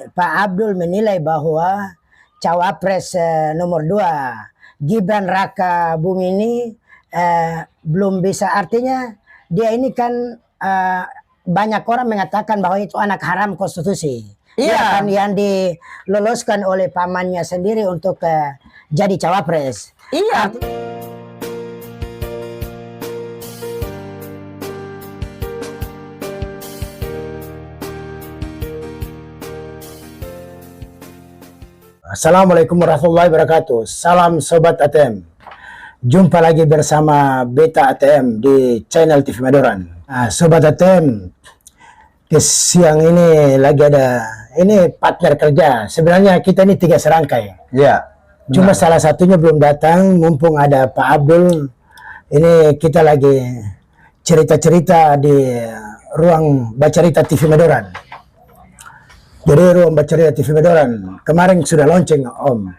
Pak Abdul menilai bahwa cawapres nomor 2 Gibran Raka Buming ini belum bisa, artinya dia ini kan banyak orang mengatakan bahwa itu anak haram konstitusi. Iya kan, yang diloloskan oleh pamannya sendiri untuk jadi cawapres. Iya. Assalamualaikum warahmatullahi wabarakatuh. Salam Sobat ATM. Jumpa lagi bersama Beta ATM di channel TV Madoran. Sobat ATM, siang ini lagi ada, ini partner kerja. Sebenarnya kita ini 3 serangkai. Ya. Cuma salah satunya belum datang, mumpung ada Pak Abdul. Ini kita lagi cerita-cerita di ruang Bacarita TV Madoran. Jadi ruang Bacarita TV Madoran kemarin sudah launching, Om.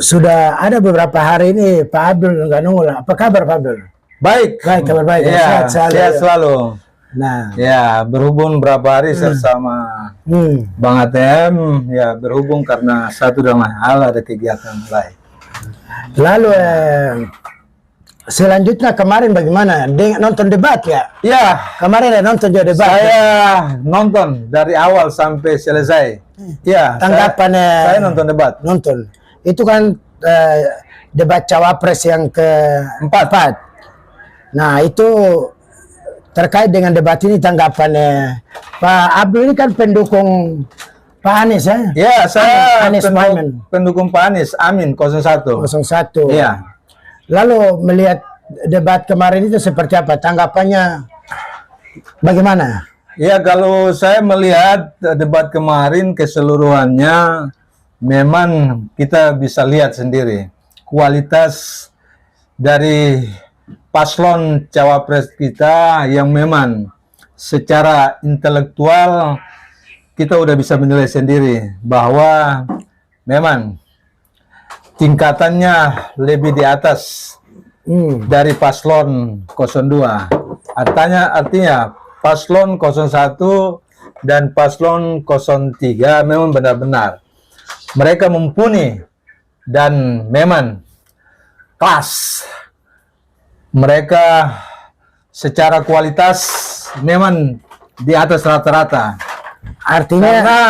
Sudah ada beberapa hari ini Pak Abdul nggak nongol. Apa kabar Pak Abdul? Baik. Baik, kabar baik. Ya, sehat selalu. Nah, ya berhubung berapa hari bersama Bang ATM, ya berhubung karena satu dan lain hal ada kegiatan lain. Lalu selanjutnya kemarin bagaimana? Nonton debat ya? Ya, kemarin ada nonton juga debat. Saya nonton dari awal sampai selesai. Ya, tanggapannya. Saya nonton debat. Nonton. Itu kan debat cawapres yang keempat. Nah, itu terkait dengan debat ini tanggapannya Pak Abdul ini kan pendukung Pak Anies ya? Ya, saya Anies pendukung Pak Anies, Amin 01. 01. Iya. Lalu melihat debat kemarin itu seperti apa? Tanggapannya bagaimana? Ya, kalau saya melihat debat kemarin keseluruhannya, memang kita bisa lihat sendiri kualitas dari paslon cawapres kita yang memang secara intelektual kita udah bisa menilai sendiri bahwa memang tingkatannya lebih di atas dari paslon 02. Artinya paslon 01 dan paslon 03 memang benar-benar mereka mumpuni dan memang kelas. Mereka secara kualitas memang di atas rata-rata. Artinya karena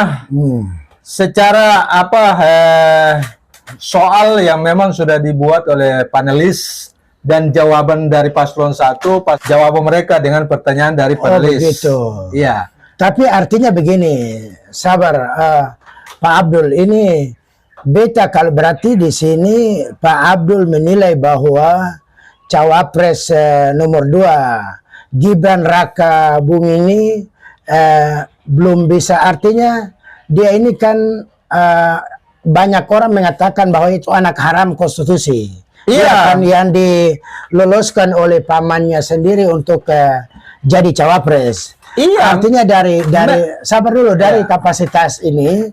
secara soal yang memang sudah dibuat oleh panelis dan jawaban dari paslon 1, jawaban mereka dengan pertanyaan dari panelis. Oh begitu. Iya. Tapi artinya begini, sabar Pak Abdul, ini beta kalau berarti di sini Pak Abdul menilai bahwa cawapres nomor 2 Gibran Raka Buming ini belum bisa, artinya dia ini kan banyak orang mengatakan bahwa itu anak haram konstitusi. Iya kan, yang diloloskan oleh pamannya sendiri untuk jadi cawapres. Iya. Artinya dari sabar dulu, dari kapasitas ini,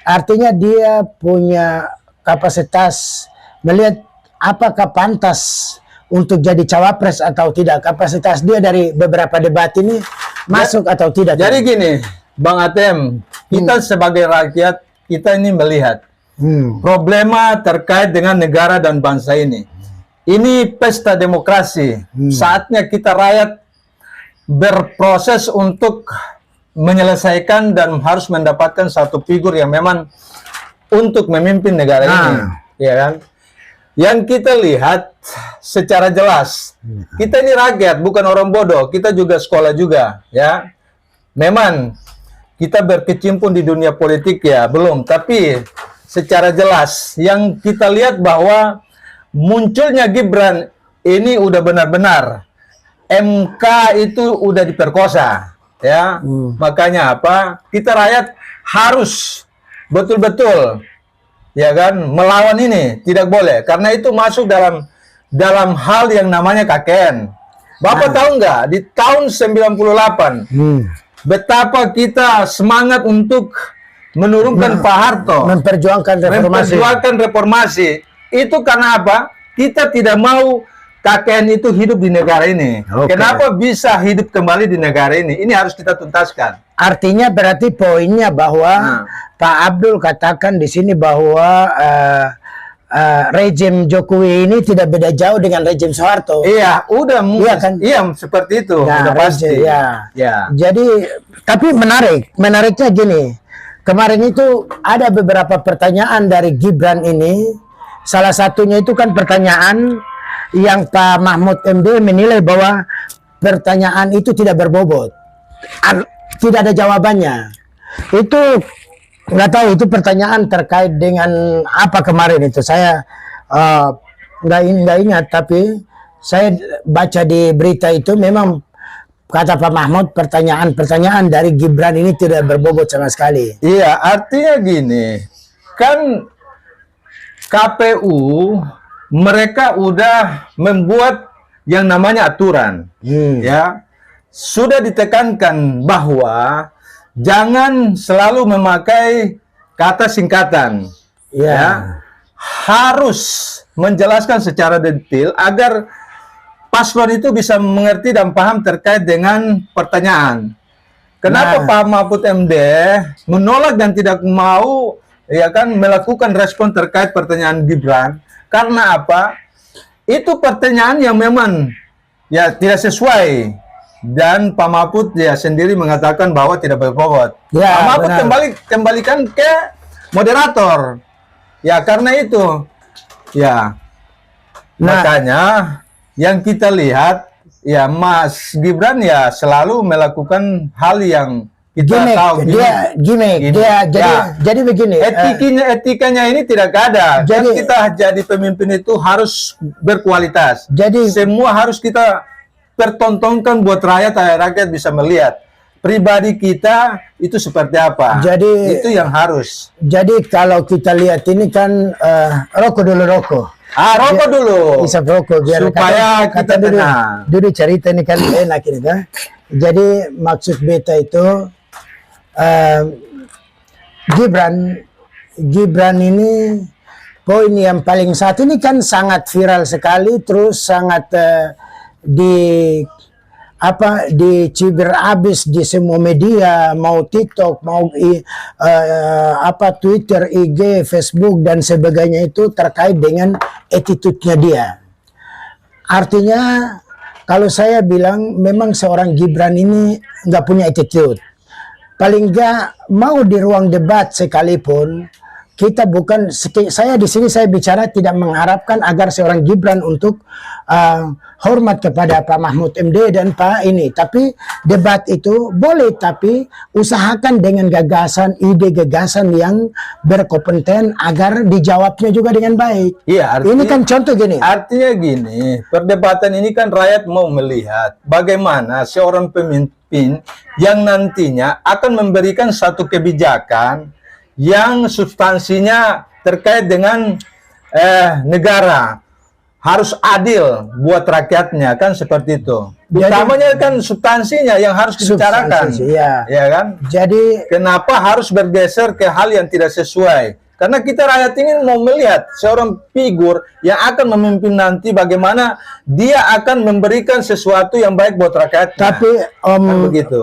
artinya dia punya kapasitas melihat apakah pantas untuk jadi cawapres atau tidak. Kapasitas dia dari beberapa debat ini masuk atau tidak. Jadi gini, Bang ATM, kita sebagai rakyat, kita ini melihat problema terkait dengan negara dan bangsa ini. Ini pesta demokrasi. Saatnya kita rakyat berproses untuk menyelesaikan dan harus mendapatkan satu figur yang memang untuk memimpin negara ini. Ya kan? Yang kita lihat secara jelas, kita ini rakyat, bukan orang bodoh, kita juga sekolah juga, ya. Memang kita berkecimpung di dunia politik ya, belum, tapi secara jelas yang kita lihat bahwa munculnya Gibran ini udah benar-benar MK itu udah diperkosa, ya. Makanya apa? Kita rakyat harus betul-betul, ya kan, melawan ini, tidak boleh, karena itu masuk dalam hal yang namanya KKN. Bapak tahu nggak, di tahun 98 betapa kita semangat untuk menurunkan Pak Harto, memperjuangkan reformasi. Itu karena apa? Kita tidak mau KKN itu hidup di negara ini. Oke. Kenapa bisa hidup kembali di negara ini? Ini harus kita tuntaskan. Artinya berarti poinnya bahwa Pak Abdul katakan di sini bahwa rejim Jokowi ini tidak beda jauh dengan rejim Soeharto. Iya, udah Iya kan? Iya, seperti itu. Nah, udah pasti. ya. Jadi, tapi menariknya gini. Kemarin itu ada beberapa pertanyaan dari Gibran ini. Salah satunya itu kan pertanyaan yang Pak Mahfud MD menilai bahwa pertanyaan itu tidak berbobot, tidak ada jawabannya. Itu nggak tahu itu pertanyaan terkait dengan apa kemarin itu. Saya nggak ingat, tapi saya baca di berita itu memang kata Pak Mahfud pertanyaan dari Gibran ini tidak berbobot sama sekali. Iya, artinya gini, kan KPU mereka udah membuat yang namanya aturan, ya. Sudah ditekankan bahwa jangan selalu memakai kata singkatan, ya. Harus menjelaskan secara detail agar paslon itu bisa mengerti dan paham terkait dengan pertanyaan. Kenapa Pak Mahfud MD menolak dan tidak mau, ya kan, melakukan respon terkait pertanyaan Gibran? Karena apa? Itu pertanyaan yang memang ya tidak sesuai, dan Pak Mahfud ya sendiri mengatakan bahwa tidak berbobot. Ya, Pak Mahfud kembalikan ke moderator. Ya karena itu, ya makanya yang kita lihat ya Mas Gibran ya selalu melakukan hal yang kita tahu gimmick. Jadi begini. Etikanya ini tidak ada. Jadi kita jadi pemimpin itu harus berkualitas. Jadi semua harus kita pertontonkan buat rakyat bisa melihat pribadi kita itu seperti apa. Jadi itu yang harus. Jadi kalau kita lihat ini kan rokok dulu. Rokok dulu. Isap rokok biar supaya kita tenang. Dulu cerita ini kan enak ini kan. Jadi maksud beta itu Gibran ini poin yang paling saat ini kan sangat viral sekali, terus sangat dicibir abis di semua media, mau TikTok, mau Twitter, IG, Facebook dan sebagainya, itu terkait dengan attitude-nya dia. Artinya kalau saya bilang memang seorang Gibran ini nggak punya attitude. Paling nggak mau di ruang debat sekalipun, kita bukan, saya di sini saya bicara tidak mengharapkan agar seorang Gibran untuk hormat kepada Pak Mahfud MD dan Pak ini, tapi debat itu boleh, tapi usahakan dengan gagasan yang berkompeten agar dijawabnya juga dengan baik. Iya, ini kan contoh gini. Artinya gini, perdebatan ini kan rakyat mau melihat bagaimana seorang pemimpin yang nantinya akan memberikan satu kebijakan yang substansinya terkait dengan negara, harus adil buat rakyatnya, kan seperti itu. Utamanya kan substansinya yang harus dibicarakan, ya kan? Jadi kenapa harus bergeser ke hal yang tidak sesuai? Karena kita rakyat ini mau melihat seorang figur yang akan memimpin nanti bagaimana dia akan memberikan sesuatu yang baik buat rakyat. Tapi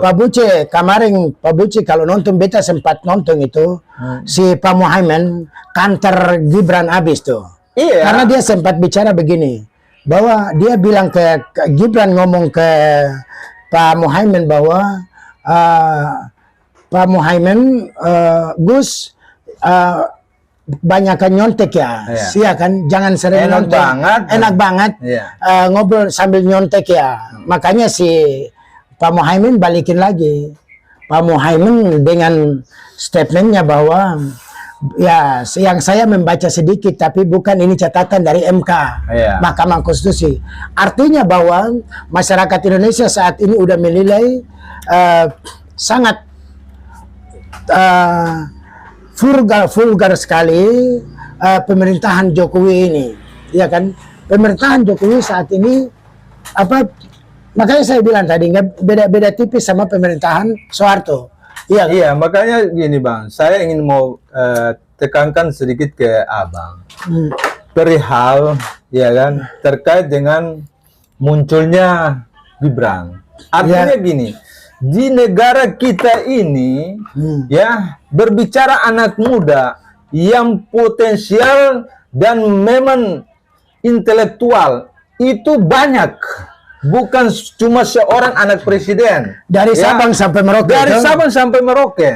Pak Buce, kemarin Pak Buce kalau nonton, beta sempat nonton itu, si Pak Muhaimin kantor Gibran habis tuh. Iya. Karena dia sempat bicara begini, bahwa dia bilang ke Gibran, ngomong ke Pak Muhaimin bahwa Pak Muhaimin, Gus, banyakan nyontek ya, iya kan, jangan sering nonton. Enak banget, ngobrol sambil nyontek ya. Makanya si Pak Muhaimin balikin lagi. Pak Muhaimin dengan statementnya bahwa ya, yang saya membaca sedikit, tapi bukan ini catatan dari MK, Mahkamah Konstitusi. Artinya bahwa masyarakat Indonesia saat ini udah menilai sangat vulgar sekali pemerintahan Jokowi ini, ya kan? Pemerintahan Jokowi saat ini makanya saya bilang tadi nggak beda tipis sama pemerintahan Soeharto. Iya, makanya gini Bang, saya ingin mau tekankan sedikit ke Abang. perihal ya kan terkait dengan munculnya Gibran. Artinya gini, di negara kita ini ya berbicara anak muda yang potensial dan memang intelektual itu banyak, bukan cuma seorang anak presiden Dari Sabang sampai Merauke. dari itu. Sabang sampai Merauke.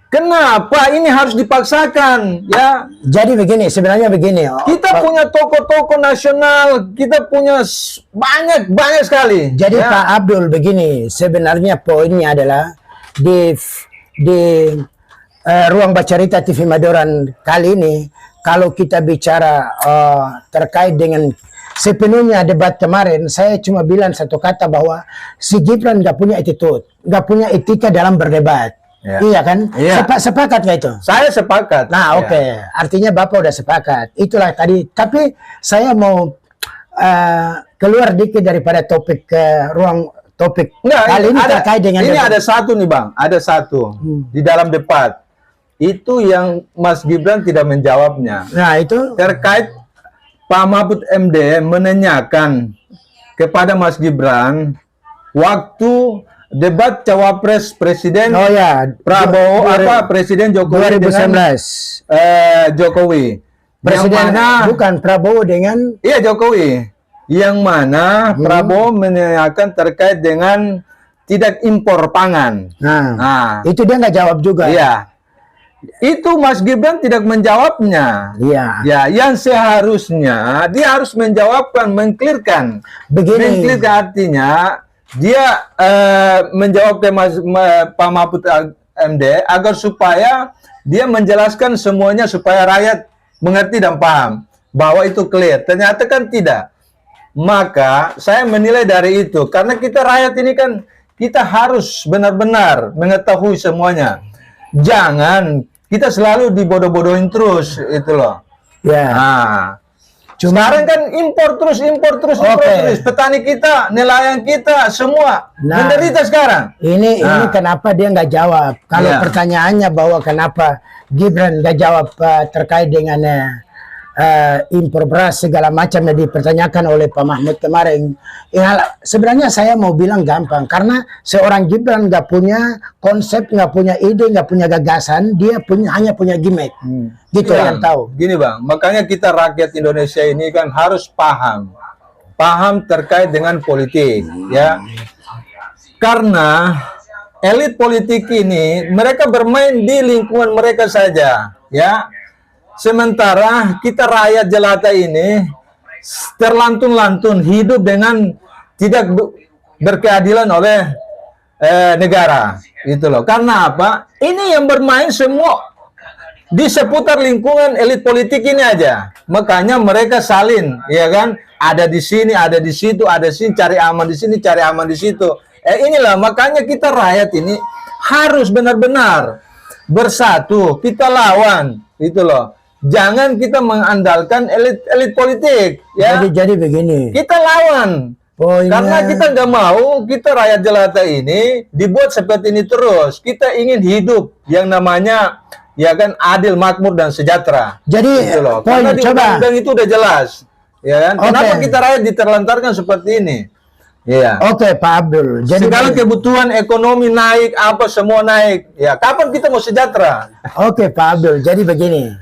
Kenapa ini harus dipaksakan ya? Jadi begini, sebenarnya begini. Kita punya tokoh-tokoh nasional, kita punya banyak sekali. Jadi ya. Pak Abdul begini, sebenarnya poinnya adalah di ruang Bacarita TV Madoran kali ini, kalau kita bicara terkait dengan sepenuhnya debat kemarin, saya cuma bilang satu kata bahwa si Gibran nggak punya attitude, nggak punya etika dalam berdebat. Ya. Iya kan? Iya. Sepakat nggak itu? Saya sepakat. Nah, Ya. oke. Artinya Bapak udah sepakat. Itulah tadi. Tapi saya mau keluar dikit daripada topik ruang topik kali ini terkait dengan ini debat. ada satu nih Bang, ada satu di dalam debat. Itu yang Mas Gibran tidak menjawabnya. Nah, itu Terkait Pak Mahfud MD menanyakan kepada Mas Gibran waktu debat cawapres presiden oh ya, Prabowo Presiden Jokowi 2019. dengan Jokowi. Presiden Yang mana bukan Prabowo dengan iya Jokowi. Yang mana Prabowo menanyakan terkait dengan tidak impor pangan. Nah, itu dia nggak jawab juga. iya. Itu Mas Gibran tidak menjawabnya. Iya. Ya, yang seharusnya dia harus menjawabkan, mengklirkan. Begini. Mengklirkan artinya dia menjawab ke Pak Mahfud MD agar supaya dia menjelaskan semuanya supaya rakyat mengerti dan paham bahwa itu clear. Ternyata kan tidak. Maka saya menilai dari itu karena kita rakyat ini kan kita harus benar-benar mengetahui semuanya. Jangan kita selalu dibodoh-bodohin terus itu loh. Ya. Nah, Cuma sekarang kan impor terus. Petani kita, nelayan kita, semua menderita sekarang. Ini kenapa dia nggak jawab? Kalau Iya. pertanyaannya bahwa kenapa Gibran nggak jawab terkait dengan impor beras segala macam yang dipertanyakan oleh Pak Mahfud kemarin. Ya, sebenarnya saya mau bilang gampang karena seorang Gibran nggak punya konsep, nggak punya ide, nggak punya gagasan, dia hanya punya gimmick. Gitu Bang, yang tahu. Gini Bang, makanya kita rakyat Indonesia ini kan harus paham terkait dengan politik, ya. Karena elit politik ini mereka bermain di lingkungan mereka saja, ya. Sementara kita rakyat jelata ini terlantun-lantun hidup dengan tidak berkeadilan oleh negara, itu loh. Karena apa? Ini yang bermain semua di seputar lingkungan elit politik ini aja. Makanya mereka salin, ya kan? Ada di sini, ada di situ, ada di sini, cari aman di sini, cari aman di situ. Inilah makanya kita rakyat ini harus benar-benar bersatu, kita lawan, itu loh. Jangan kita mengandalkan elit politik, ya. Jadi begini. Kita lawan. Karena kita nggak mau kita rakyat jelata ini dibuat seperti ini terus. Kita ingin hidup yang namanya ya kan adil, makmur dan sejahtera. Jadi gitu loh. poin Karena di coba. undang-undang itu udah jelas, ya kan? Kenapa kita rakyat diterlantarkan seperti ini? Iya. Oke, Pak Abdul. Jadi segala kebutuhan ekonomi naik, apa semua naik. Ya, kapan kita mau sejahtera? Oke, Pak Abdul. Jadi begini.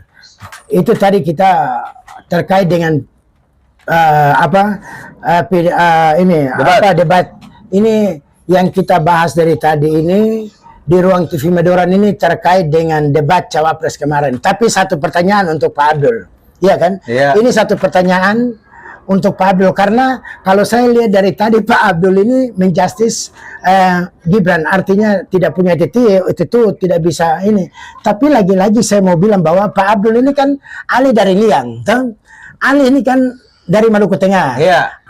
Itu tadi kita terkait dengan debat ini yang kita bahas dari tadi ini di ruang TV Madoran ini terkait dengan debat cawapres kemarin. Tapi satu pertanyaan untuk Pak Abdul, iya kan? Iya. Ini satu pertanyaan untuk Pak Abdul karena kalau saya lihat dari tadi Pak Abdul ini menjustis Gibran, artinya tidak punya itu tidak bisa ini. Tapi lagi-lagi saya mau bilang bahwa Pak Abdul ini kan ahli dari Liang, toh? Ahli ini kan dari Maluku Tengah,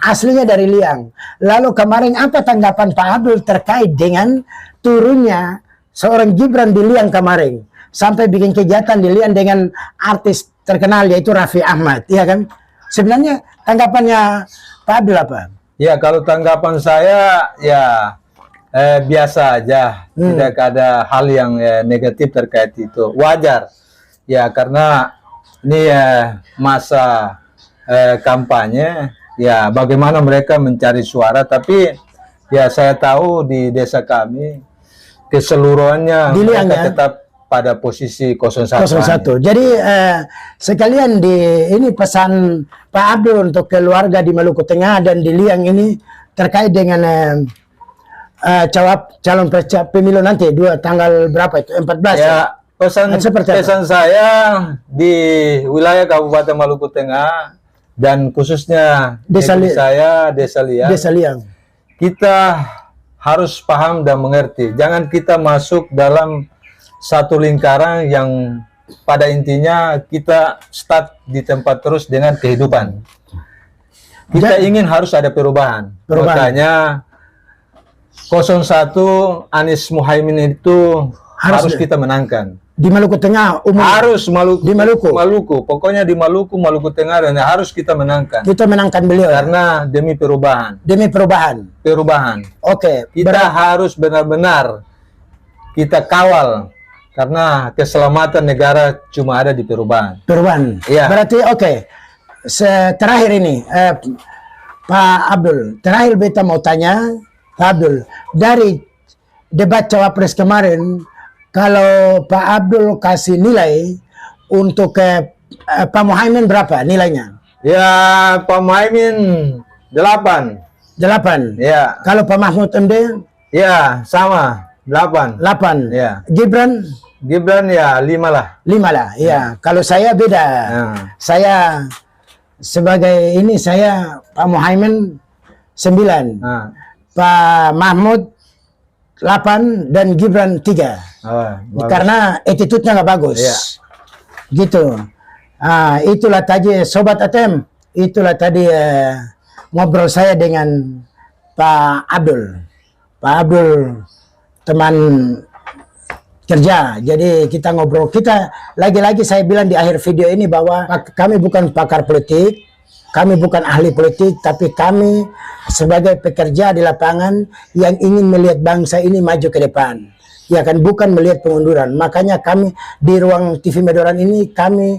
aslinya dari Liang. Lalu kemarin apa tanggapan Pak Abdul terkait dengan turunnya seorang Gibran di Liang kemarin, sampai bikin kegiatan di Liang dengan artis terkenal yaitu Raffi Ahmad, ya kan? Sebenarnya tanggapannya Pak Abdul apa? Ya, kalau tanggapan saya ya biasa aja, tidak ada hal yang negatif terkait itu, wajar. Ya, karena ini masa kampanye, ya bagaimana mereka mencari suara. Tapi ya saya tahu di desa kami keseluruhannya Diliang, mereka ya? tetap pada posisi 01. 01. Jadi sekalian ini pesan Pak Abdul untuk keluarga di Maluku Tengah dan di Liang ini terkait dengan calon pemilu nanti tanggal berapa itu? 14. Ya, pesan saya di wilayah Kabupaten Maluku Tengah dan khususnya Desa Desa Liang. Kita harus paham dan mengerti. Jangan kita masuk dalam satu lingkaran yang pada intinya kita stuck di tempat terus dengan kehidupan. Kita ingin harus ada perubahan. Makanya 01 Anies Muhaimin itu harus kita menangkan. Di Maluku Tengah umum. Harus di Maluku. Pokoknya di Maluku Tengah dan harus kita menangkan. Kita menangkan beliau. Karena demi perubahan. Demi perubahan. Oke. Kita harus benar-benar kita kawal karena keselamatan negara cuma ada di perubahan. Ya. Berarti terakhir ini Pak Abdul, terakhir beta mau tanya Pak Abdul, dari debat cawapres kemarin, kalau Pak Abdul kasih nilai untuk Pak Muhaimin berapa nilainya? Ya, Pak Muhaimin 8. Ya. Kalau Pak Mahfud MD? Ya, sama 8. Ya. Gibran ya 5 lah. 5 lah. Ya. Kalau saya beda. Ya. Saya sebagai ini Pak Muhaimin 9. Pak Mahmud 8 dan Gibran 3. Karena attitude-nya nggak bagus. Ya. Gitu. Itulah tadi Sobat ATM. Itulah tadi ngobrol saya dengan Pak Abdul. Pak Abdul teman kerja. Jadi kita ngobrol. Kita lagi-lagi saya bilang di akhir video ini bahwa kami bukan pakar politik. Kami bukan ahli politik, tapi kami sebagai pekerja di lapangan yang ingin melihat bangsa ini maju ke depan. Ya kan, bukan melihat pengunduran. Makanya kami di ruang TV Medoran ini kami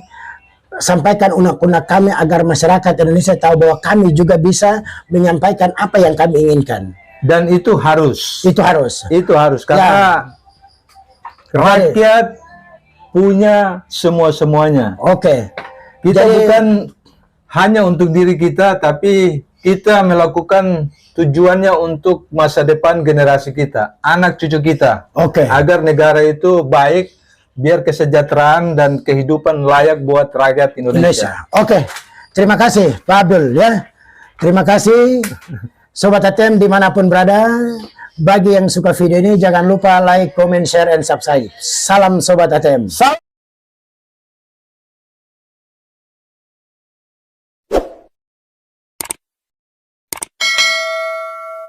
sampaikan unek-unek kami agar masyarakat Indonesia tahu bahwa kami juga bisa menyampaikan apa yang kami inginkan. Dan itu harus. Itu harus. Karena rakyat punya semuanya. Oke. Kita bukan hanya untuk diri kita, tapi kita melakukan tujuannya untuk masa depan generasi kita, anak cucu kita. Agar negara itu baik, biar kesejahteraan dan kehidupan layak buat rakyat Indonesia. Oke. Terima kasih Pak Abdul ya. Terima kasih Sobat ATM dimanapun berada. Bagi yang suka video ini jangan lupa like, comment, share, and subscribe. Salam Sobat ATM.